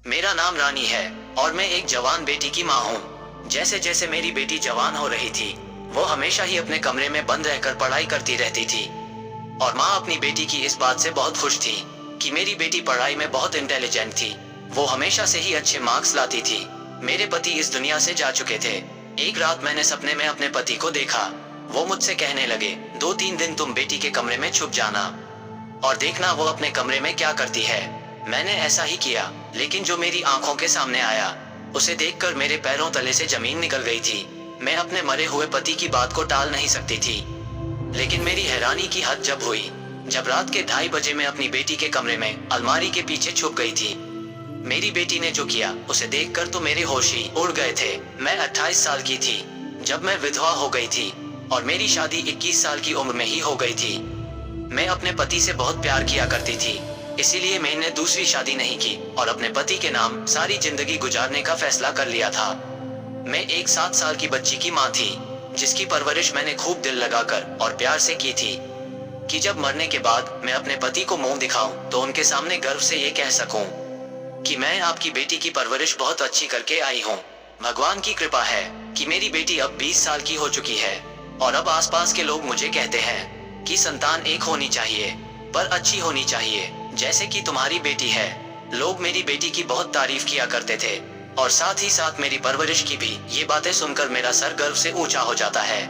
मेरा नाम रानी है और मैं एक जवान बेटी की माँ हूँ। जैसे जैसे मेरी बेटी जवान हो रही थी, वो हमेशा ही अपने कमरे में बंद रहकर पढ़ाई करती रहती थी। और माँ अपनी बेटी की इस बात से बहुत खुश थी कि मेरी बेटी पढ़ाई में बहुत इंटेलिजेंट थी। वो हमेशा से ही अच्छे मार्क्स लाती थी। मेरे पति इस दुनिया से जा चुके थे। एक रात मैंने सपने में अपने पति को देखा। वो मुझसे कहने लगे, 2-3 दिन तुम बेटी के कमरे में छुप जाना और देखना वो अपने कमरे में क्या करती है। मैंने ऐसा ही किया, लेकिन जो मेरी आंखों के सामने आया, उसे देखकर मेरे पैरों तले से जमीन निकल गई थी। मैं अपने मरे हुए पति की बात को टाल नहीं सकती थी, लेकिन मेरी हैरानी की हद जब हुई जब रात के 2:30 बजे मैं अपनी बेटी के कमरे में अलमारी के पीछे छुप गई थी। मेरी बेटी ने जो किया उसे देखकर तो मेरे होश ही उड़ गए थे। मैं 28 साल की थी जब मैं विधवा हो गई थी और मेरी शादी 21 साल की उम्र में ही हो गई थी। मैं अपने पति से बहुत प्यार किया करती थी, इसीलिए मैंने दूसरी शादी नहीं की और अपने पति के नाम सारी जिंदगी गुजारने का फैसला कर लिया था। मैं एक 7 साल की बच्ची की माँ थी, जिसकी परवरिश मैंने खूब दिल लगाकर और प्यार से की थी कि जब मरने के बाद मैं अपने पति को मुंह दिखाऊं तो उनके सामने गर्व से ये कह सकूं कि मैं आपकी बेटी की परवरिश बहुत अच्छी करके आई हूँ। भगवान की कृपा है कि मेरी बेटी अब 20 साल की हो चुकी है और अब आसपास के लोग मुझे कहते हैं कि संतान एक होनी चाहिए, पर अच्छी होनी चाहिए, जैसे कि तुम्हारी बेटी है। लोग मेरी बेटी की बहुत तारीफ किया करते थे और साथ ही साथ मेरी परवरिश की भी। ये बातें सुनकर मेरा सर गर्व से ऊंचा हो जाता है।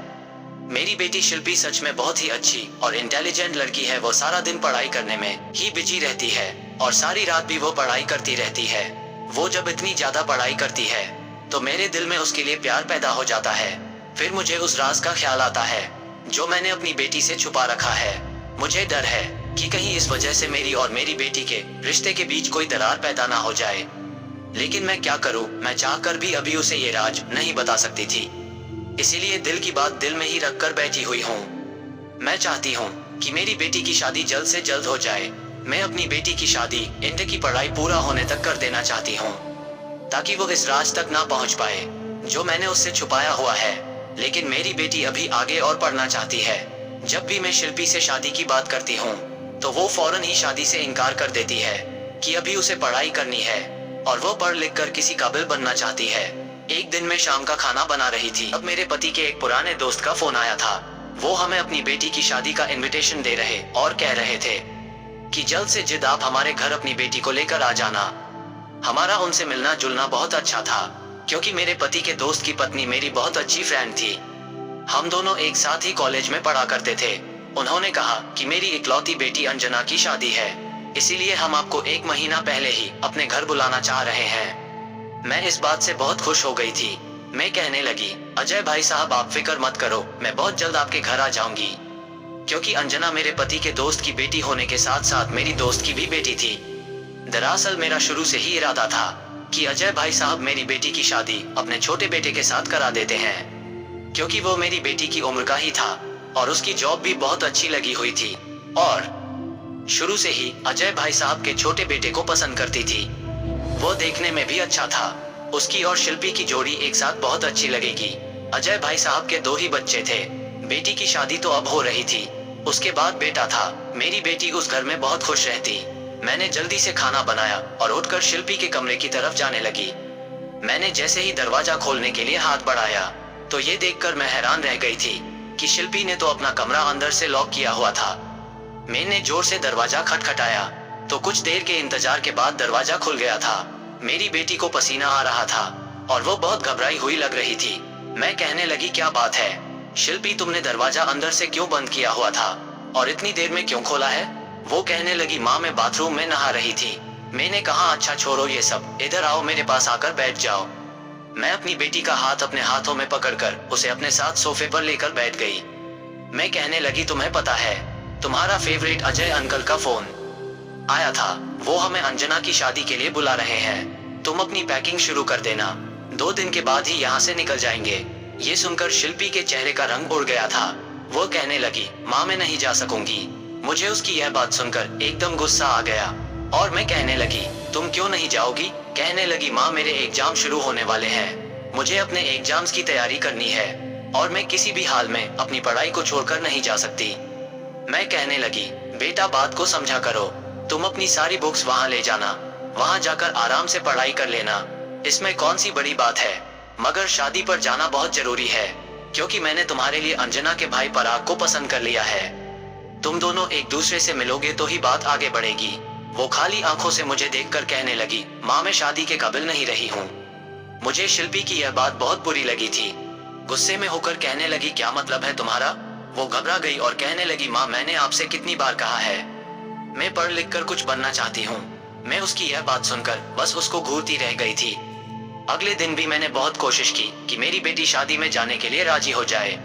मेरी बेटी शिल्पी सच में बहुत ही अच्छी और इंटेलिजेंट लड़की है। वो सारा दिन पढ़ाई करने में ही बिजी रहती है और सारी रात भी वो पढ़ाई करती रहती है। वो जब इतनी ज्यादा पढ़ाई करती है तो मेरे दिल में उसके लिए प्यार पैदा हो जाता है। फिर मुझे उस राज का ख्याल आता है जो मैंने अपनी बेटी से छुपा रखा है। मुझे डर है कि कहीं इस वजह से मेरी और मेरी बेटी के रिश्ते के बीच कोई दरार पैदा ना हो जाए। लेकिन मैं क्या करूं, मैं चाहकर भी अभी उसे ये राज नहीं बता सकती थी, इसीलिए दिल की बात दिल में ही रखकर बैठी हुई हूँ। मैं चाहती हूँ कि मेरी बेटी की शादी जल्द से जल्द हो जाए। मैं अपनी बेटी की शादी इंटर की पढ़ाई पूरा होने तक कर देना चाहती हूँ, ताकि वो इस राज तक ना पहुँच पाए जो मैंने उससे छुपाया हुआ है। लेकिन मेरी बेटी अभी आगे और पढ़ना चाहती है। जब भी मैं शिल्पी से शादी की बात करती हूँ तो वो फौरन ही शादी से इनकार कर देती है कि अभी उसे पढ़ाई करनी है और वो पढ़ लिख कर किसी काबिल बनना चाहती है। एक दिन मैं शाम का खाना बना रही थी, अब मेरे पति के एक पुराने दोस्त का फोन आया था। वो हमें अपनी बेटी की शादी का इनविटेशन दे रहे और कह रहे थे कि जल्द से जल्द आप हमारे घर अपनी बेटी को लेकर आ जाना। हमारा उनसे मिलना जुलना बहुत अच्छा था, क्योंकि मेरे पति के दोस्त की पत्नी मेरी बहुत अच्छी फ्रेंड थी। हम दोनों एक साथ ही कॉलेज में पढ़ा करते थे। उन्होंने कहा कि मेरी इकलौती बेटी अंजना की शादी है, इसीलिए हम आपको 1 महीना पहले ही अपने घर बुलाना चाह रहे हैं। मैं इस बात से बहुत खुश हो गई थी। मैं कहने लगी, अजय भाई साहब आप फिक्र मत करो, मैं बहुत जल्द आपके घर आ जाऊंगी। क्योंकि अंजना मेरे पति के दोस्त की बेटी होने के साथ साथ मेरी दोस्त की भी बेटी थी। दरअसल मेरा शुरू से ही इरादा था कि अजय भाई साहब मेरी बेटी की शादी अपने छोटे बेटे के साथ करा देते हैं, क्योंकि वो मेरी बेटी की उम्र का ही था और उसकी जॉब भी बहुत अच्छी लगी हुई थी और शुरू से ही अजय भाई साहब के छोटे बेटे को पसंद करती थी। वो देखने में भी अच्छा था। उसकी और शिल्पी की जोड़ी एक साथ बहुत अच्छी लगेगी। अजय भाई साहब के 2 ही बच्चे थे। बेटी की शादी तो अब हो रही थी, उसके बाद बेटा था। मेरी बेटी उस घर में बहुत खुश रहती। मैंने जल्दी से खाना बनाया और उठकर शिल्पी के कमरे की तरफ जाने लगी। मैंने जैसे ही दरवाजा खोलने के लिए हाथ बढ़ाया तो ये देखकर मैं हैरान रह गई थी कि शिल्पी ने तो अपना कमरा अंदर से लॉक किया हुआ था। मैंने जोर से दरवाजा खटखटाया तो कुछ देर के इंतजार के बाद दरवाजा खुल गया था। मेरी बेटी को पसीना आ रहा था और वो बहुत घबराई हुई लग रही थी। मैं कहने लगी, क्या बात है शिल्पी, तुमने दरवाजा अंदर से क्यों बंद किया हुआ था और इतनी देर में क्यों खोला है? वो कहने लगी, माँ मैं बाथरूम में नहा रही थी। मैंने कहा, अच्छा छोड़ो ये सब, इधर आओ, मेरे पास आकर बैठ जाओ। मैं अपनी बेटी का हाथ अपने हाथों में पकड़कर उसे अपने साथ सोफे पर लेकर बैठ गई। मैं कहने लगी, तुम्हें पता है तुम्हारा फेवरेट अजय अंकल का फोन आया था। वो हमें अंजना की शादी के लिए बुला रहे हैं। तुम अपनी पैकिंग शुरू कर देना, 2 दिन के बाद ही यहाँ से निकल जाएंगे। ये सुनकर शिल्पी के चेहरे का रंग उड़ गया था। वो कहने लगी, माँ मैं नहीं जा सकूंगी। मुझे उसकी यह बात सुनकर एकदम गुस्सा आ गया और मैं कहने लगी, तुम क्यों नहीं जाओगी? कहने लगी, माँ मेरे एग्जाम शुरू होने वाले हैं, मुझे अपने एग्जाम्स की तैयारी करनी है और मैं किसी भी हाल में अपनी पढ़ाई को छोड़कर नहीं जा सकती। मैं कहने लगी, बेटा बात को समझा करो, तुम अपनी सारी बुक्स वहाँ ले जाना, वहाँ जाकर आराम से पढ़ाई कर लेना, इसमें कौन सी बड़ी बात है। मगर शादी पर जाना बहुत जरूरी है, क्योंकि मैंने तुम्हारे लिए अंजना के भाई पराग को पसंद कर लिया है। तुम दोनों एक दूसरे से मिलोगे तो ही बात आगे बढ़ेगी। वो खाली आंखों से मुझे देखकर कहने लगी, माँ मैं शादी के काबिल नहीं रही हूँ। मुझे शिल्पी की यह बात बहुत बुरी लगी थी। गुस्से में होकर कहने लगी, क्या मतलब है तुम्हारा। वो घबरा गई और कहने लगी, माँ मैंने आपसे कितनी बार कहा है, मैं पढ़ लिख कर कुछ बनना चाहती हूँ। मैं उसकी यह बात सुनकर बस उसको घूरती रह गई थी। अगले दिन भी मैंने बहुत कोशिश की कि मेरी बेटी शादी में जाने के लिए राजी हो जाए,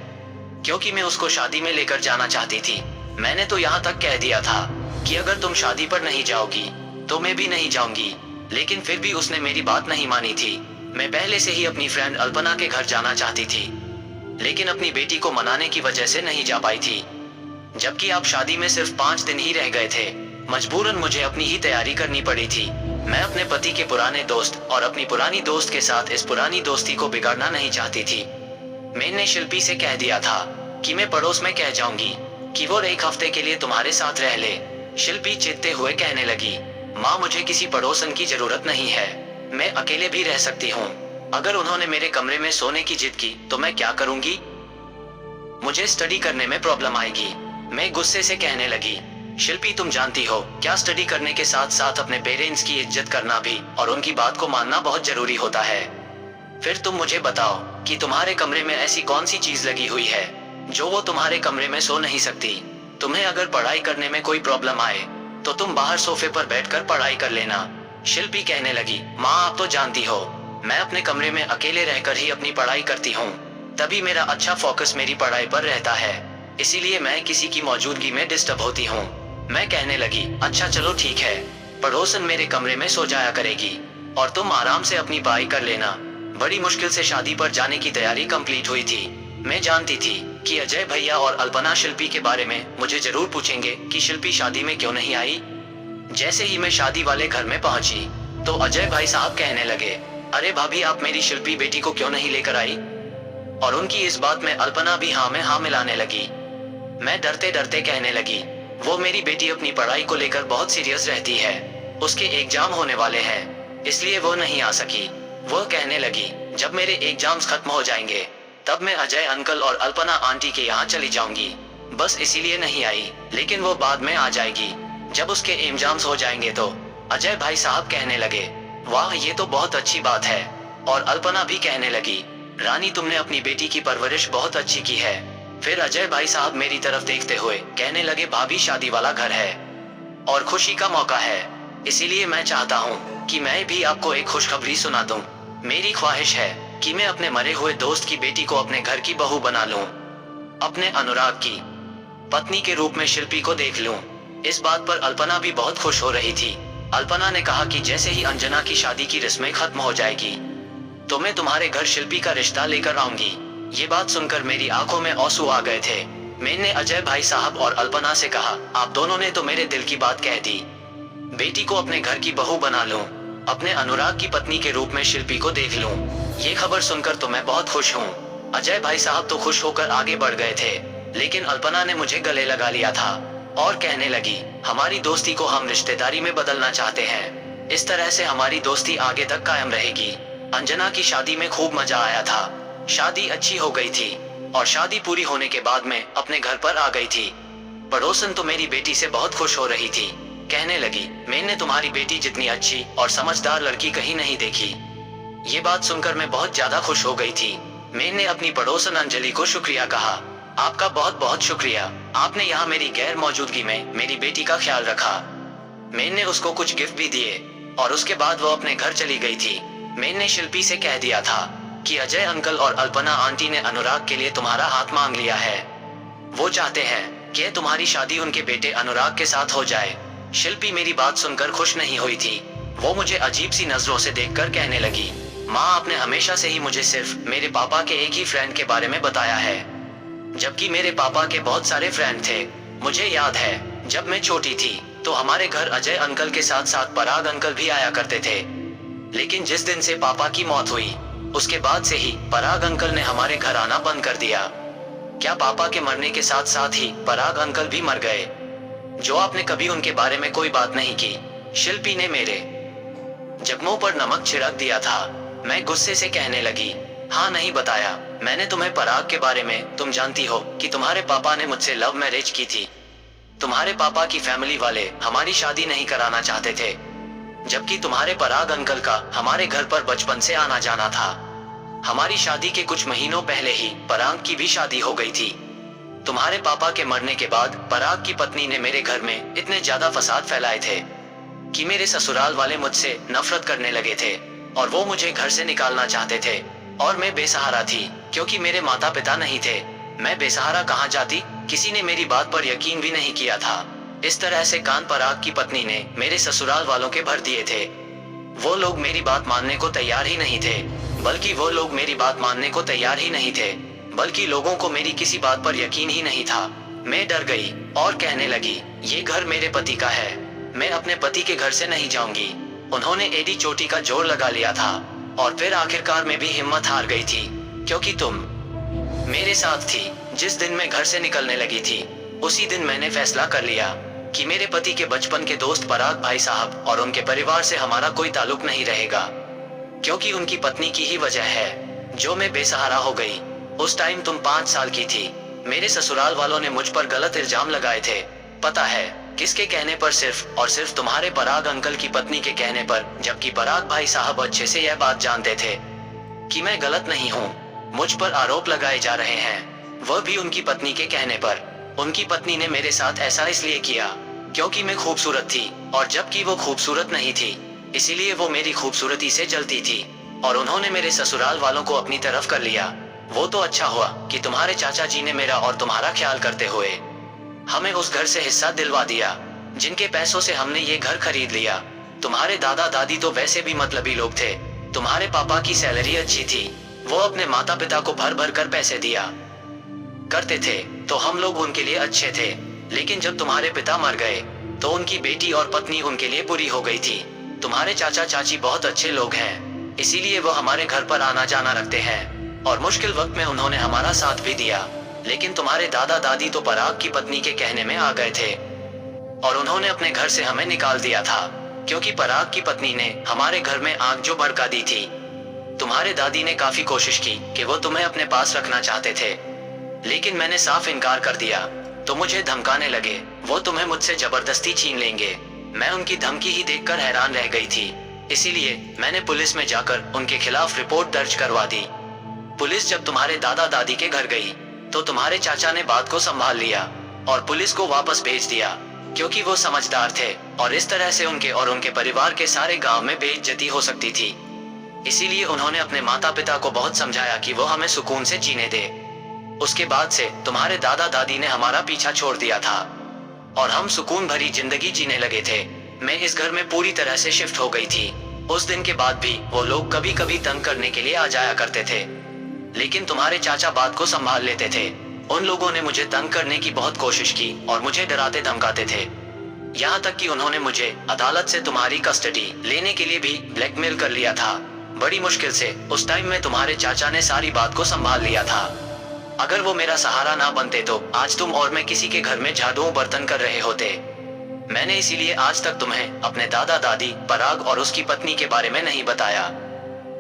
क्योंकि मैं उसको शादी में लेकर जाना चाहती थी। मैंने तो यहाँ तक कह दिया था कि अगर तुम शादी पर नहीं जाओगी तो मैं भी नहीं जाऊंगी, लेकिन फिर भी उसने मेरी बात नहीं मानी थी। मैं पहले से ही अपनी फ्रेंड अल्पना के घर जाना चाहती थी, लेकिन अपनी बेटी को मनाने की वजह से नहीं जा पाई थी। जबकि आप शादी में सिर्फ 5 दिन ही रह गए थे। मजबूरन मुझे अपनी ही तैयारी करनी पड़ी थी। मैं अपने पति के पुराने दोस्त और अपनी पुरानी दोस्त के साथ इस पुरानी दोस्ती को बिगाड़ना नहीं चाहती थी। मैंने शिल्पी से कह दिया था कि मैं पड़ोस में कह जाऊंगी कि वो 1 हफ्ते के लिए तुम्हारे साथ रह ले। शिल्पी चिढ़ते हुए कहने लगी, माँ मुझे किसी पड़ोसन की जरूरत नहीं है, मैं अकेले भी रह सकती हूँ। अगर उन्होंने मेरे कमरे में सोने की जिद की तो मैं क्या करूंगी, मुझे स्टडी करने में प्रॉब्लम आएगी। मैं गुस्से से कहने लगी, शिल्पी तुम जानती हो क्या स्टडी करने के साथ साथ अपने पेरेंट्स की इज्जत करना भी और उनकी बात को मानना बहुत जरूरी होता है। फिर तुम मुझे बताओ कि तुम्हारे कमरे में ऐसी कौन सी चीज लगी हुई है जो वो तुम्हारे कमरे में सो नहीं सकती। तुम्हें अगर पढ़ाई करने में कोई प्रॉब्लम आए तो तुम बाहर सोफे पर बैठकर पढ़ाई कर लेना। शिल्पी कहने लगी, माँ आप तो जानती हो मैं अपने कमरे में अकेले रहकर ही अपनी पढ़ाई करती हूँ, तभी मेरा अच्छा फोकस मेरी पढ़ाई पर रहता है, इसीलिए मैं किसी की मौजूदगी में डिस्टर्ब होती हूँ। मैं कहने लगी, अच्छा चलो ठीक है, पड़ोसन मेरे कमरे में सो जाया करेगी और तुम आराम से अपनी पढ़ाई कर लेना। बड़ी मुश्किल से शादी पर जाने की तैयारी कंप्लीट हुई थी। मैं जानती थी कि अजय भैया और अल्पना शिल्पी के बारे में मुझे जरूर पूछेंगे कि शिल्पी शादी में क्यों नहीं आई। जैसे ही मैं शादी वाले घर में पहुंची तो अजय भाई साहब कहने लगे, अरे भाभी आप मेरी शिल्पी बेटी को क्यों नहीं लेकर आई। और उनकी इस बात में अल्पना भी हाँ में हाँ मिलाने लगी। मैं डरते डरते कहने लगी, वो मेरी बेटी अपनी पढ़ाई को लेकर बहुत सीरियस रहती है, उसके एग्जाम होने वाले हैं, इसलिए वो नहीं आ सकी। वो कहने लगी, जब मेरे एग्जाम्स खत्म हो जाएंगे तब मैं अजय अंकल और अल्पना आंटी के यहाँ चली जाऊंगी, बस इसीलिए नहीं आई, लेकिन वो बाद में आ जाएगी जब उसके एग्जाम्स हो जाएंगे। तो अजय भाई साहब कहने लगे, वाह ये तो बहुत अच्छी बात है। और अल्पना भी कहने लगी, रानी तुमने अपनी बेटी की परवरिश बहुत अच्छी की है। फिर अजय भाई साहब मेरी तरफ देखते हुए कहने लगे, भाभी शादी वाला घर है और खुशी का मौका है, इसीलिए मैं चाहता हूँ कि मैं भी आपको एक खुशखबरी सुना दूं। मेरी ख्वाहिश है कि मैं अपने मरे हुए दोस्त की बेटी को अपने घर की बहू बना लूं, अपने अनुराग की पत्नी के रूप में शिल्पी को देख लूं। इस बात पर अल्पना भी बहुत खुश हो रही थी। अल्पना ने कहा कि जैसे ही अंजना की शादी की रस्में खत्म हो जाएगी तो मैं तुम्हारे घर शिल्पी का रिश्ता लेकर आऊंगी। ये बात सुनकर मेरी आंखों में आंसू आ गए थे। मैंने अजय भाई साहब और अल्पना से कहा, आप दोनों ने तो मेरे दिल की बात कह दी, बेटी को अपने घर की बहू बना लूं, अपने अनुराग की पत्नी के रूप में शिल्पी को देख लूं। ये खबर सुनकर तो मैं बहुत खुश हूँ। अजय भाई साहब तो खुश होकर आगे बढ़ गए थे, लेकिन अल्पना ने मुझे गले लगा लिया था और कहने लगी, हमारी दोस्ती को हम रिश्तेदारी में बदलना चाहते हैं, इस तरह से हमारी दोस्ती आगे तक कायम रहेगी। अंजना की शादी में खूब मजा आया था। शादी अच्छी हो गई थी और शादी पूरी होने के बाद मैं अपने घर पर आ गई थी। पड़ोसन तो मेरी बेटी से बहुत खुश हो रही थी, कहने लगी, मैंने तुम्हारी बेटी जितनी अच्छी और समझदार लड़की कहीं नहीं देखी। ये बात सुनकर मैं बहुत ज्यादा खुश हो गई थी। मैंने अपनी पड़ोसन अंजलि को शुक्रिया कहा, आपका बहुत बहुत शुक्रिया, आपने यहाँ मेरी गैर मौजूदगी में मेरी बेटी का ख्याल रखा। मैंने उसको कुछ गिफ्ट भी दिए और उसके बाद वो अपने घर चली गई थी। मैंने शिल्पी से कह दिया था कि अजय अंकल और अल्पना आंटी ने अनुराग के लिए तुम्हारा हाथ मांग लिया है, वो चाहते हैं कि तुम्हारी शादी उनके बेटे अनुराग के साथ हो जाए। शिल्पी मेरी बात सुनकर खुश नहीं हुई थी। वो मुझे अजीब सी नजरों से देखकर कहने लगी, माँ आपने हमेशा से ही मुझे सिर्फ मेरे पापा के एक ही फ्रेंड के बारे में बताया है, जबकि मेरे पापा के बहुत सारे फ्रेंड थे। मुझे याद है जब मैं छोटी थी तो हमारे घर अजय अंकल के साथ साथ पराग अंकल भी आया करते थे, लेकिन जिस दिन से पापा की मौत हुई उसके बाद से ही पराग अंकल ने हमारे घर आना बंद कर दिया। क्या पापा के मरने के साथ साथ ही पराग अंकल भी मर गए, जो आपने कभी उनके बारे में कोई बात नहीं की। शिल्पी ने मेरे जब मुंह पर नमक छिड़क दिया था। मैं गुस्से से कहने लगी, हाँ नहीं बताया मैंने तुम्हें पराग के बारे में। तुम जानती हो कि तुम्हारे पापा ने मुझसे लव मैरिज की थी। तुम्हारे पापा की फैमिली वाले हमारी शादी नहीं कराना चाहते थे, जबकि तुम्हारे पराग अंकल का हमारे घर पर बचपन से आना जाना था। हमारी शादी के कुछ महीनों पहले ही पराग की भी शादी हो गई थी। तुम्हारे पापा के मरने के बाद पराग की पत्नी ने मेरे घर में इतने ज्यादा फसाद फैलाए थे कि मेरे ससुराल वाले मुझसे नफरत करने लगे थे और वो मुझे घर से निकालना चाहते थे। और मैं बेसहारा थी क्योंकि मेरे माता पिता नहीं थे। मैं बेसहारा कहाँ जाती, किसी ने मेरी बात पर यकीन भी नहीं किया था। इस तरह से कान पराग की पत्नी ने मेरे ससुराल वालों के भर दिए थे। वो लोग मेरी बात मानने को तैयार ही नहीं थे, बल्कि लोगों को मेरी किसी बात पर यकीन ही नहीं था। मैं डर गई और कहने लगी, ये घर मेरे पति का है, मैं अपने पति के घर से नहीं जाऊंगी। उन्होंने एडी चोटी का जोर लगा लिया था और फिर आखिरकार मैं भी हिम्मत हार गई थी, क्योंकि तुम मेरे साथ थी। जिस दिन मैं घर से निकलने लगी थी उसी दिन मैंने फैसला कर लिया कि मेरे पति के बचपन के दोस्त पराग भाई साहब और उनके परिवार से हमारा कोई ताल्लुक नहीं रहेगा, क्योंकि उनकी पत्नी की ही वजह है जो मैं बेसहारा हो गई। उस टाइम तुम 5 साल की थी। मेरे ससुराल वालों ने मुझ पर गलत इल्जाम लगाए थे, पता है किसके कहने पर? सिर्फ और सिर्फ तुम्हारे पराग अंकल की पत्नी के कहने पर, जबकि पराग भाई साहब अच्छे से यह बात जानते थे कि मैं गलत नहीं हूँ। मुझ पर आरोप लगाए जा रहे हैं, वह भी उनकी पत्नी के कहने पर। उनकी पत्नी ने मेरे साथ ऐसा इसलिए किया क्योंकि मैं खूबसूरत थी, और जबकि वो खूबसूरत नहीं थी, इसीलिए वो मेरी खूबसूरती से जलती थी और उन्होंने मेरे ससुराल वालों को अपनी तरफ कर लिया। वो तो अच्छा हुआ कि तुम्हारे चाचा जी ने मेरा और तुम्हारा ख्याल करते हुए हमें उस घर से हिस्सा दिलवा दिया जिनके पैसों से हमने ये घर खरीद लिया। तुम्हारे दादा दादी तो वैसे भी मतलबी लोग थे। तुम्हारे पापा की सैलरी अच्छी थी, वो अपने माता पिता को भर भर कर पैसे दिया करते थे, तो हम लोग उनके लिए अच्छे थे। लेकिन जब तुम्हारे पिता मर गए तो उनकी बेटी और पत्नी उनके लिए बुरी हो गई थी। तुम्हारे चाचा चाची बहुत अच्छे लोग हैं, इसीलिए वो हमारे घर पर आना जाना रखते हैं और मुश्किल वक्त में उन्होंने हमारा साथ भी दिया। लेकिन तुम्हारे दादा दादी तो पराग की पत्नी के कहने में आ गए थे और उन्होंने अपने घर से हमें निकाल दिया था, क्योंकि पराग की पत्नी ने हमारे घर में आग जो भड़का दी थी। तुम्हारे दादी ने काफी कोशिश की कि वो तुम्हें अपने पास रखना चाहते थे, लेकिन मैंने साफ इनकार कर दिया। तो मुझे धमकाने लगे, वो तुम्हें मुझसे जबरदस्ती छीन लेंगे। मैं उनकी धमकी ही देखकर हैरान रह गई थी, इसीलिए मैंने पुलिस में जाकर उनके खिलाफ रिपोर्ट दर्ज करवा दी। पुलिस जब तुम्हारे दादा दादी के घर गई तो तुम्हारे चाचा ने बात को संभाल लिया और पुलिस को वापस भेज दिया, क्योंकि वो समझदार थे और इस तरह से उनके और उनके परिवार के सारे गांव में बेइज्जती हो सकती थी। इसीलिए उन्होंने अपने माता पिता को बहुत समझाया कि वो हमें सुकून से जीने दे। उसके बाद से तुम्हारे दादा दादी ने हमारा पीछा छोड़ दिया था और हम सुकून भरी जिंदगी जीने लगे थे। मैं इस घर में पूरी तरह से शिफ्ट हो गई थी। उस दिन के बाद भी वो लोग कभी कभी तंग करने के लिए आ जाया करते थे, लेकिन तुम्हारे चाचा बात को संभाल लेते थे। उन लोगों ने मुझे तंग करने की बहुत कोशिश की और मुझे डराते धमकाते थे, यहाँ तक कि उन्होंने मुझे अदालत से तुम्हारी कस्टडी लेने के लिए भी ब्लैकमेल कर लिया था। बड़ी मुश्किल से उस टाइम में तुम्हारे चाचा ने सारी बात को संभाल लिया था। अगर वो मेरा सहारा ना बनते तो आज तुम और मैं किसी के घर में झाड़ू बर्तन कर रहे होते। मैंने इसीलिए आज तक तुम्हें अपने दादा दादी, पराग और उसकी पत्नी के बारे में नहीं बताया।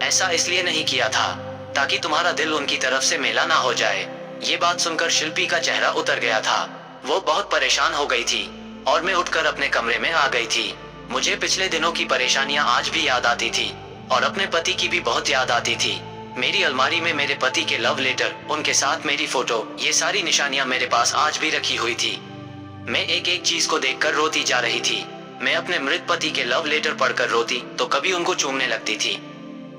ऐसा इसलिए नहीं किया था ताकि तुम्हारा दिल उनकी तरफ से मेला ना हो जाए। ये बात सुनकर शिल्पी का चेहरा उतर गया था। वो बहुत परेशान हो गई थी और मैं उठकर अपने कमरे में आ गई थी। मुझे पिछले दिनों की परेशानियां आज भी याद आती थी और अपने पति की भी बहुत याद आती थी। मेरी अलमारी में मेरे पति के लव लेटर, उनके साथ मेरी फोटो, ये सारी निशानियां मेरे पास आज भी रखी हुई थी। मैं एक एक चीज को देखकर रोती जा रही थी। मैं अपने मृत पति के लव लेटर पढ़कर रोती तो कभी उनको चूमने लगती थी।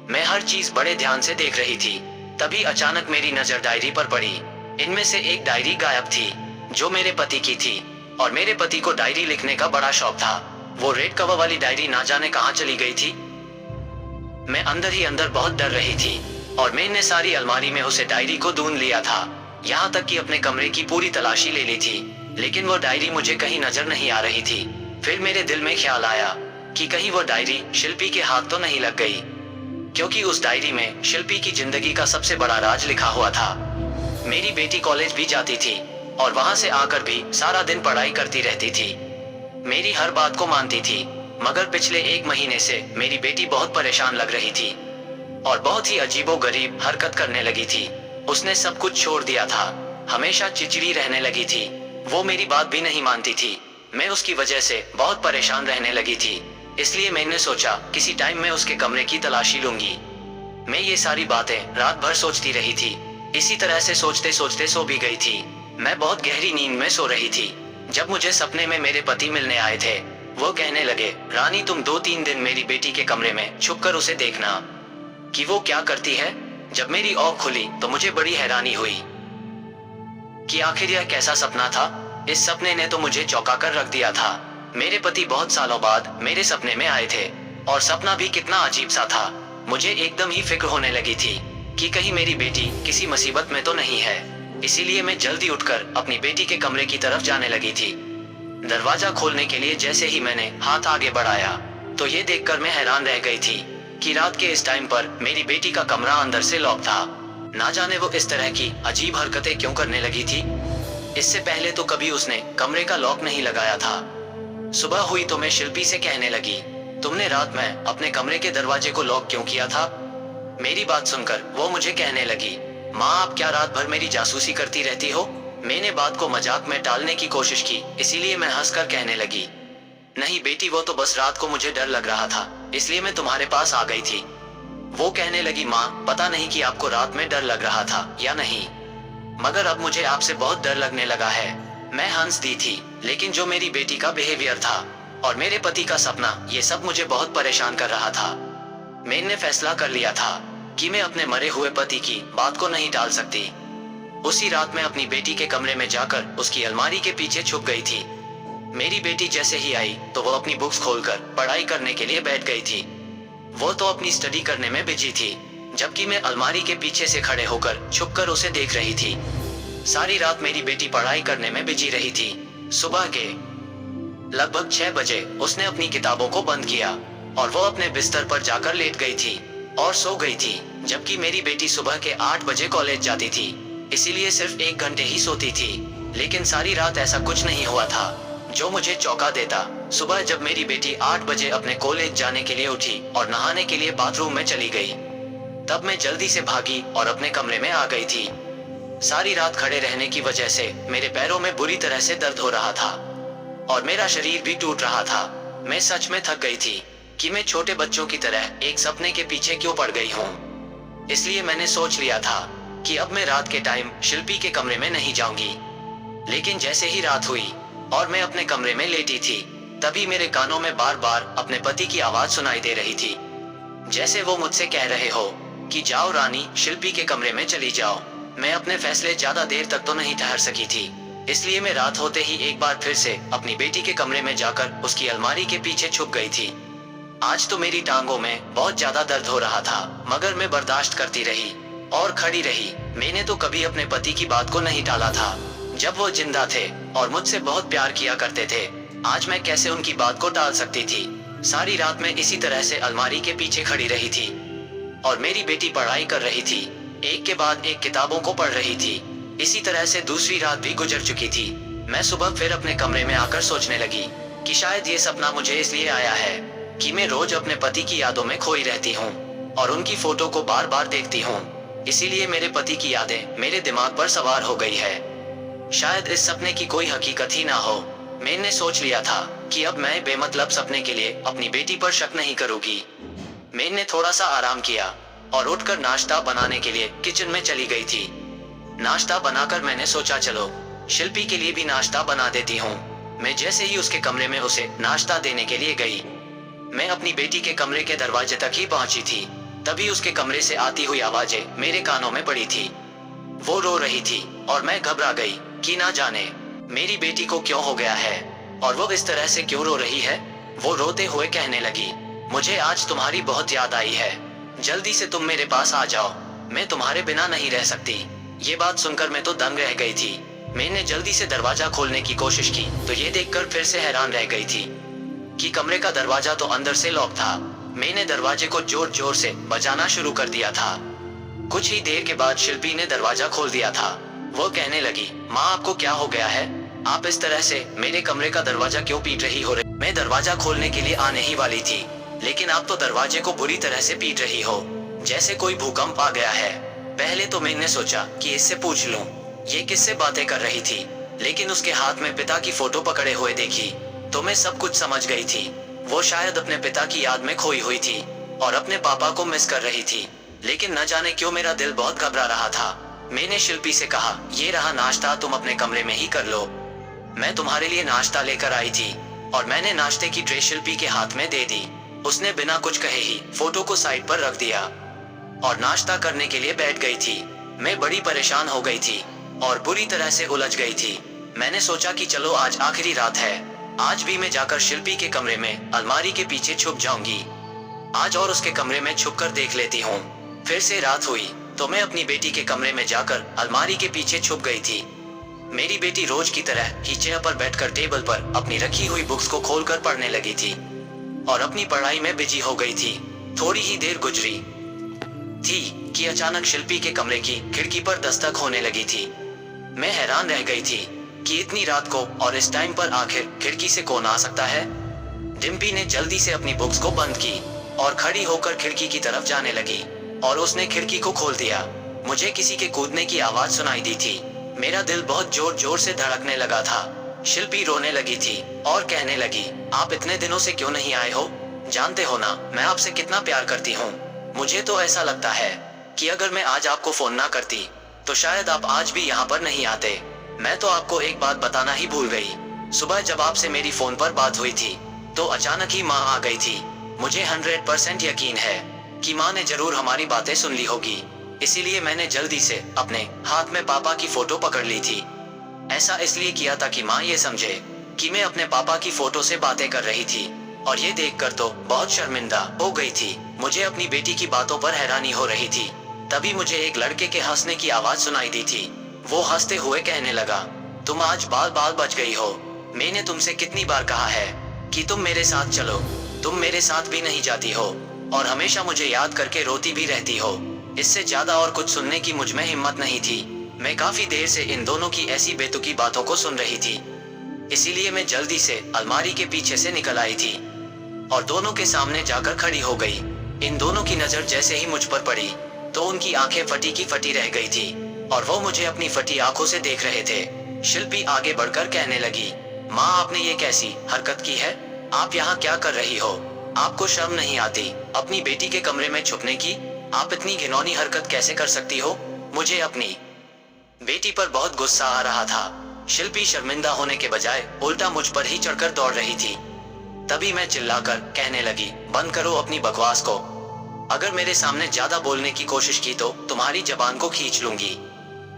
मैं हर चीज बड़े ध्यान से देख रही थी। तभी अचानक मेरी नजर डायरी पर पड़ी। इनमें से एक डायरी गायब थी जो मेरे पति की थी और मेरे पति को डायरी लिखने का बड़ा शौक था। वो रेड कवर वाली डायरी ना जाने कहाँ चली गई थी। मैं अंदर ही अंदर बहुत डर रही थी और मैंने सारी अलमारी में उसे डायरी को ढूंढ लिया था, यहाँ तक कि अपने कमरे की पूरी तलाशी ले ली थी, लेकिन वो डायरी मुझे कहीं नजर नहीं आ रही थी। फिर मेरे दिल में ख्याल आया कि कहीं वो डायरी शिल्पी के हाथ तो नहीं लग गई, क्योंकि उस डायरी में शिल्पी की जिंदगी का सबसे बड़ा राज लिखा हुआ था। मेरी बेटी कॉलेज भी जाती थी और वहां से आकर भी सारा दिन पढ़ाई करती रहती थी। मेरी हर बात को मानती थी। मगर पिछले 1 महीने से मेरी बेटी बहुत परेशान लग रही थी और बहुत ही अजीबोगरीब हरकत करने लगी थी। उसने सब कुछ छोड़ दिया था, हमेशा चिड़चिड़ी रहने लगी थी, वो मेरी बात भी नहीं मानती थी। मैं उसकी वजह से बहुत परेशान रहने लगी थी, इसलिए मैंने सोचा किसी टाइम में उसके कमरे की तलाशी लूंगी। मैं ये सारी बातें रात भर सोचती रही थी। इसी तरह से सोचते सोचते सो भी गई थी। मैं बहुत गहरी नींद में सो रही थी जब मुझे सपने में मेरे पति मिलने आए थे। वो कहने लगे, रानी तुम 2-3 दिन मेरी बेटी के कमरे में छुपकर उसे देखना कि वो क्या करती है। जब मेरी आँख खुली तो मुझे बड़ी हैरानी हुई कि आखिर यह कैसा सपना था। इस सपने ने तो मुझे चौंका कर रख दिया था। मेरे पति बहुत सालों बाद मेरे सपने में आए थे और सपना भी कितना अजीब सा था। मुझे एकदम ही फिक्र होने लगी थी कि कहीं मेरी बेटी किसी मुसीबत में तो नहीं है। इसीलिए मैं जल्दी उठकर अपनी बेटी के कमरे की तरफ जाने लगी थी। दरवाजा खोलने के लिए जैसे ही मैंने हाथ आगे बढ़ाया तो ये देखकर मैं हैरान रह गई थी कि रात के इस टाइम पर मेरी बेटी का कमरा अंदर से लॉक था। ना जाने वो इस तरह की अजीब हरकतें क्यों करने लगी थी। इससे पहले तो कभी उसने कमरे का लॉक नहीं लगाया था। सुबह हुई तो मैं शिल्पी से कहने लगी, तुमने रात में अपने कमरे के दरवाजे को लॉक क्यों किया था। मेरी बात सुनकर वो मुझे कहने लगी, माँ आप क्या रात भर मेरी जासूसी करती रहती हो। मैंने बात को मजाक में टालने की कोशिश की, इसीलिए मैं हंसकर कहने लगी, नहीं बेटी वो तो बस रात को मुझे डर लग रहा था इसलिए मैं तुम्हारे पास आ गई थी। वो कहने लगी, माँ पता नहीं कि आपको रात में डर लग रहा था या नहीं, मगर अब मुझे आपसे बहुत डर लगने लगा है। मैं हंस दी थी, लेकिन जो मेरी बेटी का बिहेवियर था और मेरे पति का सपना ये सब मुझे बहुत परेशान कर रहा था। मैंने फैसला कर लिया था कि मैं अपने मरे हुए पति की बात को नहीं टाल सकती। उसी रात मैं अपनी बेटी के कमरे में जाकर उसकी अलमारी के पीछे छुप गई थी। मेरी बेटी जैसे ही आई तो वो अपनी बुक्स खोलकर पढ़ाई करने के लिए बैठ गई थी। वो तो अपनी स्टडी करने में बिजी थी, जबकि मैं अलमारी के पीछे से खड़े होकर छुपकर उसे देख रही थी। सारी रात मेरी बेटी पढ़ाई करने में बिजी रही थी। सुबह के लगभग 6 बजे उसने अपनी किताबों को बंद किया और वो अपने बिस्तर पर जाकर लेट गई थी और सो गई थी, जबकि मेरी बेटी सुबह के 8 बजे कॉलेज जाती थी, इसीलिए सिर्फ 1 घंटे ही सोती थी। लेकिन सारी रात ऐसा कुछ नहीं हुआ था जो मुझे चौंका देता। सुबह जब मेरी बेटी 8 बजे अपने कॉलेज जाने के लिए उठी और नहाने के लिए बाथरूम में चली गई, तब मैं जल्दी से भागी और अपने कमरे में आ गई थी। सारी रात खड़े रहने की वजह से मेरे पैरों में बुरी तरह से दर्द हो रहा था और मेरा शरीर भी टूट रहा था। मैं सच में थक गई थी कि मैं छोटे बच्चों की तरह एक सपने के पीछे क्यों पड़ गई हूँ। इसलिए मैंने सोच लिया था कि अब मैं रात के टाइम शिल्पी के कमरे में नहीं जाऊंगी। लेकिन जैसे ही रात हुई और मैं अपने कमरे में लेटी थी, तभी मेरे कानों में बार बार अपने पति की आवाज सुनाई दे रही थी, जैसे वो मुझसे कह रहे हो कि जाओ रानी, शिल्पी के कमरे में चली जाओ। मैं अपने फैसले ज्यादा देर तक तो नहीं ठहर सकी थी, इसलिए मैं रात होते ही एक बार फिर से अपनी बेटी के कमरे में जाकर उसकी अलमारी के पीछे छुप गई थी। आज तो मेरी टांगों में बहुत ज्यादा दर्द हो रहा था, मगर मैं बर्दाश्त करती रही और खड़ी रही। मैंने तो कभी अपने पति की बात को नहीं टाला था। जब वो जिंदा थे और मुझसे बहुत प्यार किया करते थे, आज मैं कैसे उनकी बात को टाल सकती थी। सारी रात मैं इसी तरह से अलमारी के पीछे खड़ी रही थी और मेरी बेटी पढ़ाई कर रही थी, एक के बाद एक किताबों को पढ़ रही थी। इसी तरह से दूसरी रात भी गुजर चुकी थी। मैं सुबह फिर अपने कमरे में आकर सोचने लगी कि शायद ये सपना मुझे इसलिए आया है कि मैं रोज अपने पति की यादों में खोई रहती हूँ और उनकी फोटो को बार बार देखती हूँ, इसीलिए मेरे पति की यादें मेरे दिमाग पर सवार हो गई है। शायद इस सपने की कोई हकीकत ही ना हो। मैंने सोच लिया था कि अब मैं बेमतलब सपने के लिए अपनी बेटी पर शक नहीं करूंगी। मैंने थोड़ा सा आराम किया और उठकर नाश्ता बनाने के लिए किचन में चली गई थी। नाश्ता बनाकर मैंने सोचा चलो शिल्पी के लिए भी नाश्ता बना देती हूँ। मैं जैसे ही उसके कमरे में उसे नाश्ता देने के लिए गई, मैं अपनी बेटी के कमरे के दरवाजे तक ही पहुंची थी, तभी उसके कमरे से आती हुई आवाजें मेरे कानों में पड़ी थी। वो रो रही थी और मैं घबरा गई कि ना जाने मेरी बेटी को क्यों हो गया है और वो इस तरह से क्यों रो रही है। वो रोते हुए कहने लगी, मुझे आज तुम्हारी बहुत याद आई है, जल्दी से तुम मेरे पास आ जाओ, मैं तुम्हारे बिना नहीं रह सकती। ये बात सुनकर मैं तो दंग रह गई थी। मैंने जल्दी से दरवाजा खोलने की कोशिश की तो ये देखकर फिर से हैरान रह गई थी कि कमरे का दरवाजा तो अंदर से लॉक था। मैंने दरवाजे को जोर जोर से बजाना शुरू कर दिया था। कुछ ही देर के बाद शिल्पी ने दरवाजा खोल दिया था। वो कहने लगी, माँ आपको क्या हो गया है, आप इस तरह से मेरे कमरे का दरवाजा क्यों पीट रही हो? मैं दरवाजा खोलने के लिए आने ही वाली थी, लेकिन आप तो दरवाजे को बुरी तरह से पीट रही हो, जैसे कोई भूकंप आ गया है। पहले तो मैंने सोचा कि इससे पूछ लूं ये किससे बातें कर रही थी, लेकिन उसके हाथ में पिता की फोटो पकड़े हुए देखी तो मैं सब कुछ समझ गई थी। वो शायद अपने पिता की याद में खोई हुई थी और अपने पापा को मिस कर रही थी, लेकिन न जाने क्यों मेरा दिल बहुत घबरा रहा था। मैंने शिल्पी से कहा, ये रहा नाश्ता, तुम अपने कमरे में ही कर लो। मैं तुम्हारे लिए नाश्ता लेकर आई थी। और मैंने नाश्ते की ट्रे शिल्पी के हाथ में दे दी। उसने बिना कुछ कहे ही फोटो को साइड पर रख दिया और नाश्ता करने के लिए बैठ गई थी। मैं बड़ी परेशान हो गई थी और बुरी तरह से उलझ गई थी। मैंने सोचा कि चलो आज आखिरी रात है, आज भी मैं जाकर शिल्पी के कमरे में अलमारी के पीछे छुप जाऊंगी आज और उसके कमरे में छुपकर देख लेती हूँ। फिर से रात हुई तो मैं अपनी बेटी के कमरे में जाकर अलमारी के पीछे छुप गई थी। मेरी बेटी रोज की तरह ही चेयर पर बैठकर टेबल पर अपनी रखी हुई बुक्स को खोलकर पढ़ने लगी थी और अपनी पढ़ाई में बिजी हो गई थी। थोड़ी ही देर गुजरी थी कि अचानक शिल्पी के कमरे की खिड़की पर दस्तक होने लगी थी। मैं हैरान रह गई थी कि इतनी रात को और इस टाइम पर आखिर खिड़की से कौन आ सकता है। डिम्पी ने जल्दी से अपनी बुक्स को बंद की और खड़ी होकर खिड़की की तरफ जाने लगी और उसने खिड़की को खोल दिया। मुझे किसी के कूदने की आवाज सुनाई दी थी। मेरा दिल बहुत जोर जोर से धड़कने लगा था। शिल्पी रोने लगी थी और कहने लगी, आप इतने दिनों से क्यों नहीं आए हो? जानते हो ना मैं आपसे कितना प्यार करती हूँ। मुझे तो ऐसा लगता है कि अगर मैं आज आपको फोन ना करती तो शायद आप आज भी यहाँ पर नहीं आते। मैं तो आपको एक बात बताना ही भूल गई। सुबह जब आपसे मेरी फोन पर बात हुई थी तो अचानक ही माँ आ गई थी। मुझे 100% यकीन है कि माँ ने जरूर हमारी बातें सुन ली होगी, इसीलिए मैंने जल्दी से अपने हाथ में पापा की फोटो पकड़ ली थी। ऐसा इसलिए किया था कि माँ ये समझे कि मैं अपने पापा की फोटो से बातें कर रही थी, और ये देखकर तो बहुत शर्मिंदा हो गई थी। मुझे अपनी बेटी की बातों पर हैरानी हो रही थी। तभी मुझे एक लड़के के हंसने की आवाज सुनाई दी थी। वो हंसते हुए कहने लगा, तुम आज बाल बाल बच गई हो। मैंने तुमसे कितनी बार कहा है कि तुम मेरे साथ चलो, तुम मेरे साथ भी नहीं जाती हो और हमेशा मुझे याद करके रोती भी रहती हो। इससे ज्यादा और कुछ सुनने की मुझ में हिम्मत नहीं थी। मैं काफी देर से इन दोनों की ऐसी बेतुकी बातों को सुन रही थी, इसीलिए मैं जल्दी से अलमारी के पीछे से निकल आई थी और दोनों के सामने जाकर खड़ी हो गई। इन दोनों की नजर जैसे ही मुझ पर पड़ी तो उनकी आंखें फटी की फटी रह गई थी और वो मुझे अपनी फटी आंखों से देख रहे थे। शिल्पी आगे बढ़कर कहने लगी, माँ आपने ये कैसी हरकत की है? आप यहाँ क्या कर रही हो? आपको शर्म नहीं आती अपनी बेटी के कमरे में छुपने की? आप इतनी घिनौनी हरकत कैसे कर सकती हो? मुझे अपनी बेटी पर बहुत गुस्सा आ रहा था। शिल्पी शर्मिंदा होने के बजाय उल्टा मुझ पर ही चढ़कर दौड़ रही थी। तभी मैं चिल्लाकर कहने लगी, बंद करो अपनी बकवास को। अगर मेरे सामने ज्यादा बोलने की कोशिश की तो तुम्हारी जबान को खींच लूंगी।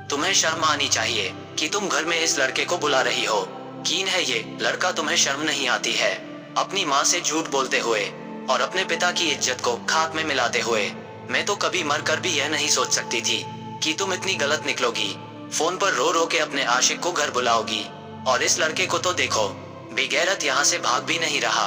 तुम्हें शर्म आनी चाहिए कि तुम घर में इस लड़के को बुला रही हो। कीन है ये लड़का, तुम्हें शर्म नहीं आती है? अपनी माँ से झूठ बोलते हुए और अपने पिता की इज्जत को खाक में मिलाते हुए। मैं तो कभी मरकर भी यह नहीं सोच सकती थी कि तुम इतनी गलत निकलोगी। फोन पर रो रो के अपने आशिक को घर बुलाओगी, और इस लड़के को तो देखो, बेगैरत यहाँ से भाग भी नहीं रहा,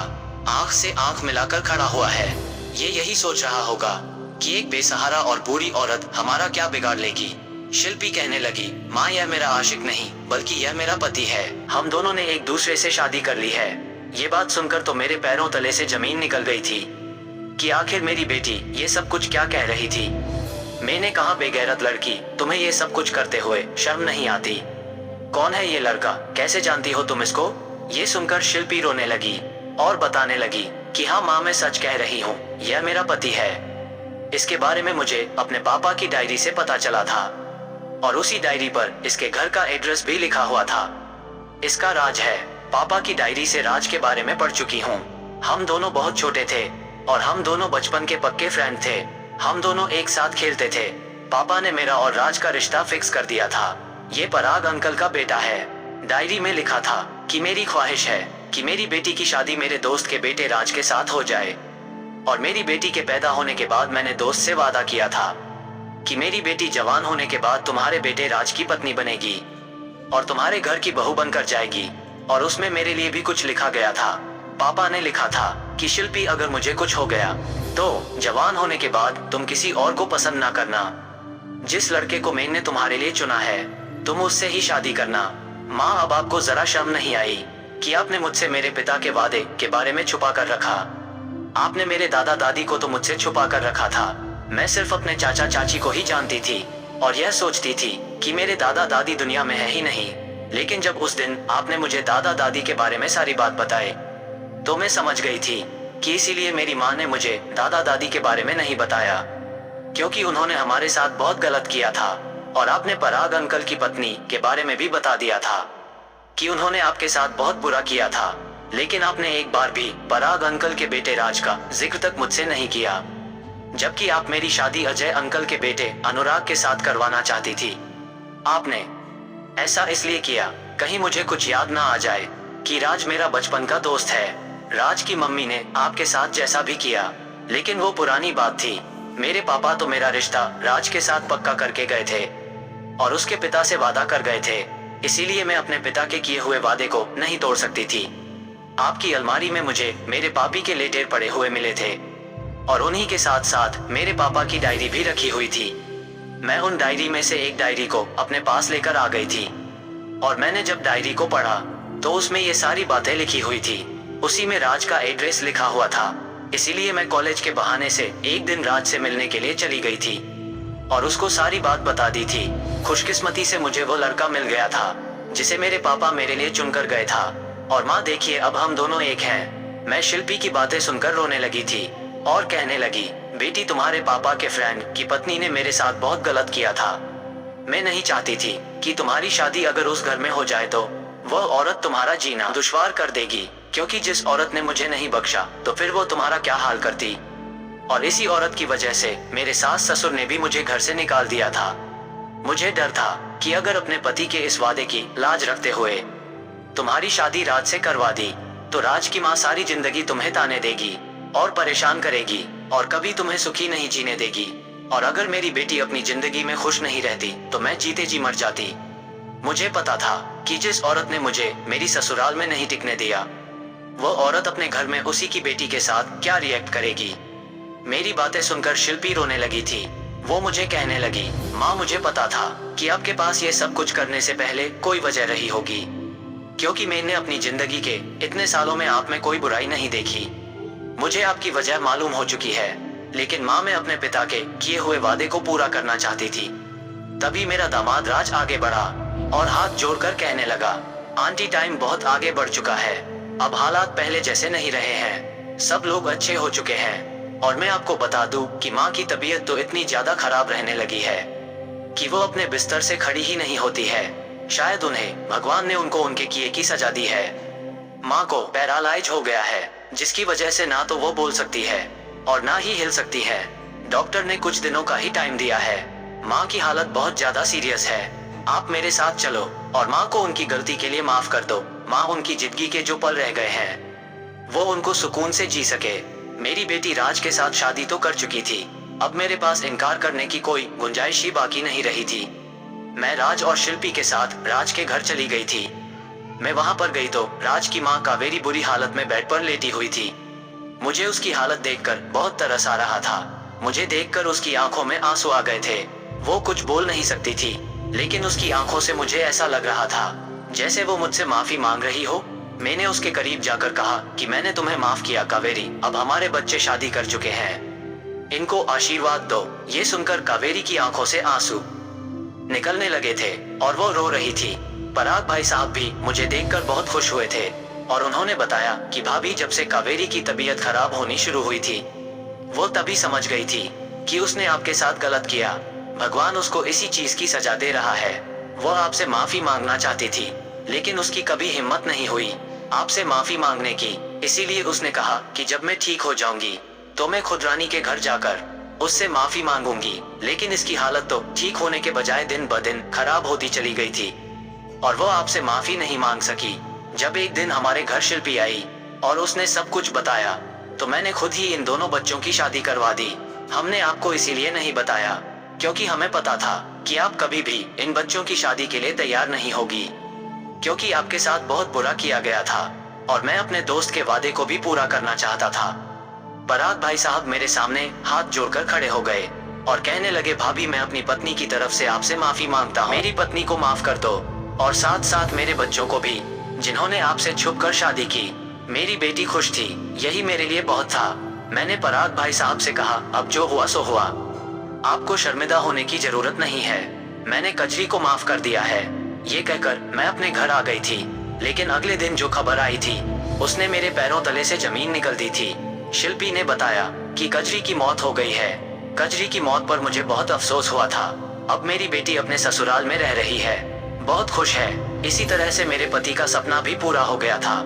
आंख से आंख मिलाकर खड़ा हुआ है। ये यही सोच रहा होगा कि एक बेसहारा और बुरी औरत हमारा क्या बिगाड़ लेगी। शिल्पी कहने लगी, माँ यह मेरा आशिक नहीं बल्कि यह मेरा पति है। हम दोनों ने एक दूसरे से शादी कर ली है। ये बात सुनकर तो मेरे पैरों तले से जमीन निकल गई थी कि आखिर मेरी बेटी ये सब कुछ क्या कह रही थी। मैंने कहा, बेगैरत लड़की, तुम्हें ये सब कुछ करते हुए शर्म नहीं आती? कौन है ये लड़का? कैसे जानती हो तुम इसको? ये सुनकर शिल्पी रोने लगी और बताने लगी कि हाँ माँ, मैं सच कह रही हूँ, यह मेरा पति है। इसके बारे में मुझे अपने पापा की डायरी से पता चला था और उसी डायरी पर इसके घर का एड्रेस भी लिखा हुआ था। इसका राज है। पापा की डायरी से राज के बारे में पढ़ चुकी हूँ। हम दोनों बहुत छोटे थे और हम दोनों बचपन के पक्के फ्रेंड थे। हम दोनों एक साथ खेलते थे। पापा ने मेरा और राज का रिश्ता फिक्स कर दिया था। ये पराग अंकल का बेटा है। डायरी में लिखा था कि मेरी ख्वाहिश है कि मेरी बेटी की शादी मेरे दोस्त के बेटे राज के साथ हो जाए, और मेरी बेटी के पैदा होने के बाद मैंने दोस्त से वादा किया था कि मेरी बेटी जवान होने के बाद तुम्हारे बेटे राज की पत्नी बनेगी और तुम्हारे घर की बहू बनकर जाएगी। और उसमें मेरे लिए भी कुछ लिखा गया था। पापा ने लिखा था कि शिल्पी, अगर मुझे कुछ हो गया तो जवान होने के बाद तुम किसी और को पसंद ना करना। जिस लड़के को मैंने तुम्हारे लिए चुना है तुम उससे ही शादी करना। माँ, अब आपको जरा शर्म नहीं आई कि आपने मुझसे मेरे पिता के वादे के बारे में छुपा कर रखा? आपने मेरे दादा दादी को तो मुझसे छुपा कर रखा था। मैं सिर्फ अपने चाचा चाची को ही जानती थी और यह सोचती थी कि मेरे दादा दादी दुनिया में है ही नहीं। लेकिन जब उस दिन आपने मुझे दादा दादी के बारे में सारी बात बताई तो मैं समझ गई थी कि इसीलिए मेरी माँ ने मुझे दादा दादी के बारे में नहीं बताया, क्योंकि उन्होंने हमारे साथ बहुत गलत किया था। और आपने पराग अंकल की पत्नी के बारे में भी बता दिया था कि उन्होंने आपके साथ बहुत बुरा किया था। लेकिन आपने एक बार भी पराग अंकल के बेटे राज का जिक्र तक मुझसे नहीं किया, जबकि आप मेरी शादी अजय अंकल के बेटे अनुराग के साथ करवाना चाहती थी। आपने ऐसा इसलिए किया कहीं मुझे कुछ याद ना आ जाए कि राज मेरा बचपन का दोस्त है। राज की मम्मी ने आपके साथ जैसा भी किया, लेकिन वो पुरानी बात थी। मेरे पापा तो मेरा रिश्ता राज के साथ पक्का करके गए थे और उसके पिता से वादा कर गए थे, इसीलिए मैं अपने पिता के किए हुए वादे को नहीं तोड़ सकती थी। आपकी अलमारी में मुझे मेरे पापी के लेटेर पड़े हुए मिले थे और उन्हीं के साथ साथ मेरे पापा की डायरी भी रखी हुई थी। मैं उन डायरी में से एक डायरी को अपने पास लेकर आ गई थी और मैंने जब डायरी को पढ़ा तो उसमें ये सारी बातें लिखी हुई थी। उसी में राज का एड्रेस लिखा हुआ था। इसीलिए मैं कॉलेज के बहाने से एक दिन राज से मिलने के लिए चली गई थी और उसको सारी बात बता दी थी। खुशकिस्मती से मुझे वो लड़का मिल गया था जिसे मेरे पापा मेरे लिए चुनकर गए था। और माँ देखिए, अब हम दोनों एक हैं। मैं शिल्पी की बातें सुनकर रोने लगी थी और कहने लगी, बेटी, तुम्हारे पापा के फ्रेंड की पत्नी ने मेरे साथ बहुत गलत किया था। मैं नहीं चाहती थी कि तुम्हारी शादी अगर उस घर में हो जाए तो वह औरत तुम्हारा जीना दुश्वार कर देगी, क्योंकि जिस औरत ने मुझे नहीं बख्शा तो फिर वो तुम्हारा क्या हाल करती। और इसी औरत की वजह से मेरे सास ससुर ने भी मुझे घर से निकाल दिया था। मुझे डर था कि अगर अपने पति के इस वादे की लाज रखते हुए तुम्हारी शादी राज से करवा दी तो राज की माँ सारी जिंदगी तुम्हें ताने देगी और परेशान करेगी और कभी तुम्हें सुखी नहीं जीने देगी। और अगर मेरी बेटी अपनी जिंदगी में खुश नहीं रहती तो मैं जीते जी मर जाती। मुझे पता था कि जिस औरत ने मुझे मेरी ससुराल में नहीं टिकने दिया, वो औरत अपने घर में उसी की बेटी के साथ क्या रिएक्ट करेगी। मेरी बातें सुनकर शिल्पी रोने लगी थी। वो मुझे कहने लगी, माँ, मुझे पता था कि आपके पास ये सब कुछ करने से पहले कोई वजह रही होगी, क्योंकि मैंने अपनी जिंदगी के इतने सालों में आप में कोई बुराई नहीं देखी। मुझे आपकी वजह मालूम हो चुकी है, लेकिन माँ, मैं अपने पिता के किए हुए वादे को पूरा करना चाहती थी। तभी मेरा दामाद राज आगे बढ़ा और हाथ जोड़कर कहने लगा, आंटी, टाइम बहुत आगे बढ़ चुका है। अब हालात पहले जैसे नहीं रहे हैं। सब लोग अच्छे हो चुके हैं और मैं आपको बता दूं कि माँ की तबीयत तो इतनी ज्यादा खराब रहने लगी है कि वो अपने बिस्तर से खड़ी ही नहीं होती है। शायद उन्हें भगवान ने उनको उनके किए की सजा दी है। माँ को पैरालाइज हो गया है, जिसकी वजह से ना तो वो बोल सकती है और ना ही हिल सकती है। डॉक्टर ने कुछ दिनों का ही टाइम दिया है। माँ की हालत बहुत ज्यादा सीरियस है। आप मेरे साथ चलो और माँ को उनकी गलती के लिए माफ कर दो। माँ उनकी जिंदगी के जो पल रह गए हैं वो उनको सुकून से जी सके। मेरी बेटी राज के साथ शादी तो कर चुकी थी, अब मेरे पास इनकार करने की कोई गुंजाइश ही बाकी नहीं रही थी। मैं राज और शिल्पी के साथ राज के घर चली गई थी। मैं वहां पर गई तो राज की माँ कावेरी बुरी हालत में बेड पर लेटी हुई थी। मुझे उसकी हालत देखकर बहुत तरस आ रहा था। मुझे देखकर उसकी आंखों में आंसू आ गए थे। वो कुछ बोल नहीं सकती थी, लेकिन उसकी आंखों से मुझे ऐसा लग रहा था जैसे वो मुझसे माफी मांग रही हो। मैंने उसके करीब जाकर कहा कि मैंने तुम्हें माफ किया कावेरी, अब हमारे बच्चे शादी कर चुके हैं, इनको आशीर्वाद दो। ये सुनकर कावेरी की आंखों से आंसू निकलने लगे थे और वो रो रही थी। पराग भाई साहब भी मुझे देखकर बहुत खुश हुए थे और उन्होंने बताया कि भाभी, जब से कावेरी की तबीयत खराब होनी शुरू हुई थी वो तभी समझ गई थी कि उसने आपके साथ गलत किया। भगवान उसको इसी चीज की सजा दे रहा है। वो आपसे माफी मांगना चाहती थी, लेकिन उसकी कभी हिम्मत नहीं हुई आपसे माफी मांगने की। इसीलिए उसने कहा कि जब मैं ठीक हो जाऊंगी तो मैं खुद रानी के घर जाकर उससे माफी मांगूंगी। लेकिन इसकी हालत तो ठीक होने के बजाय दिन ब दिन खराब होती चली गई थी और वो आपसे माफी नहीं मांग सकी। जब एक दिन हमारे घर शिल्पी आई और उसने सब कुछ बताया तो मैंने खुद ही इन दोनों बच्चों की शादी करवा दी। हमने आपको इसीलिए नहीं बताया क्योंकि हमें पता था कि आप कभी भी इन बच्चों की शादी के लिए तैयार नहीं होगी, क्योंकि आपके साथ बहुत बुरा किया गया था और मैं अपने दोस्त के वादे को भी पूरा करना चाहता था। पराग भाई साहब मेरे सामने हाथ जोड़कर खड़े हो गए और कहने लगे, भाभी, मैं अपनी पत्नी की तरफ से आपसे माफी मांगता हूँ। मेरी पत्नी को माफ कर दो। और साथ साथ मेरे बच्चों को भी, जिन्होंने आपसे छुपकर शादी की। मेरी बेटी खुश थी, यही मेरे लिए बहुत था। मैंने पराग भाई साहब से कहा, अब जो हुआ सो हुआ, आपको शर्मिंदा होने की जरूरत नहीं है। मैंने कजरी को माफ कर दिया है। ये कहकर मैं अपने घर आ गई थी। लेकिन अगले दिन जो खबर आई थी, उसने मेरे पैरों तले से जमीन निकल दी थी। शिल्पी ने बताया कि कजरी की मौत हो गई है। कजरी की मौत पर मुझे बहुत अफसोस हुआ था। अब मेरी बेटी अपने ससुराल में रह रही है, बहुत खुश है। इसी तरह से मेरे पति का सपना भी पूरा हो गया था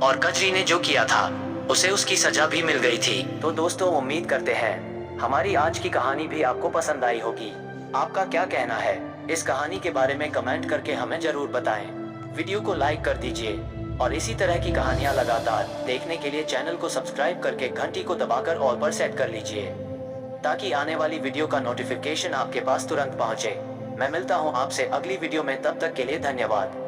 और कजरी ने जो किया था उसे उसकी सजा भी मिल गई थी। तो दोस्तों, उम्मीद करते हैं हमारी आज की कहानी भी आपको पसंद आई होगी। आपका क्या कहना है इस कहानी के बारे में कमेंट करके हमें जरूर बताएं। वीडियो को लाइक कर दीजिए और इसी तरह की कहानियां लगातार देखने के लिए चैनल को सब्सक्राइब करके घंटी को दबाकर ऑल पर सेट कर लीजिए, ताकि आने वाली वीडियो का नोटिफिकेशन आपके पास तुरंत पहुंचे। मैं मिलता हूं आपसे अगली वीडियो में, तब तक के लिए धन्यवाद।